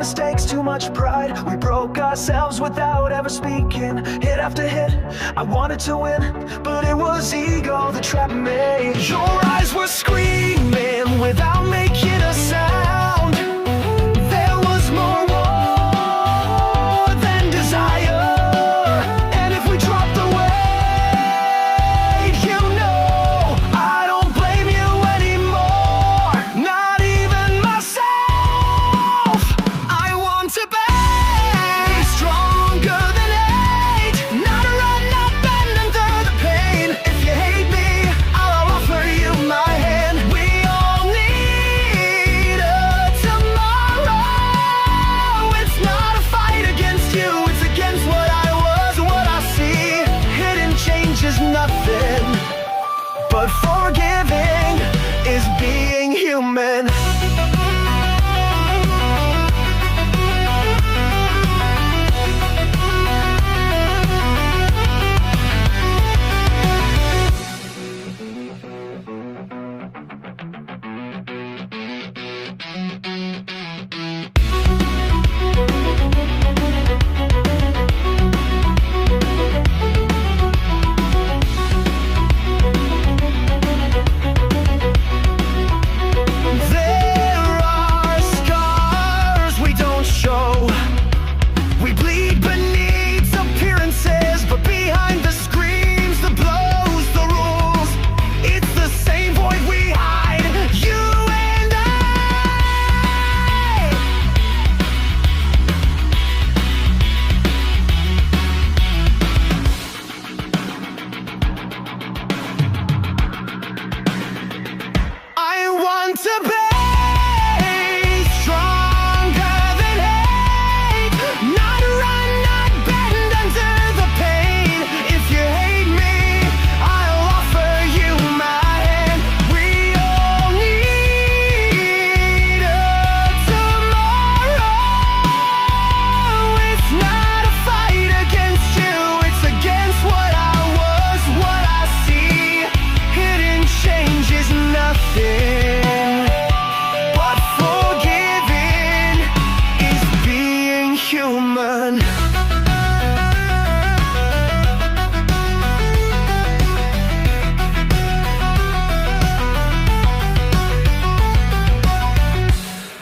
mistakes, too much pride. We broke ourselves without ever speaking. Hit after hit, I wanted to win, but it was ego that trapped me. Your eyes were screaming without making a sound. There was more war than desire, and if we dropped away, you know I don't blame you anymore, not even myself. I want to be stronger than hate, not run, not bend under the pain. If you hate me, I'll offer you my hand. We all need a tomorrow. It's not a fight against you, it's against what I was and what I see. Hidden changes nothing, but forgiving is being human.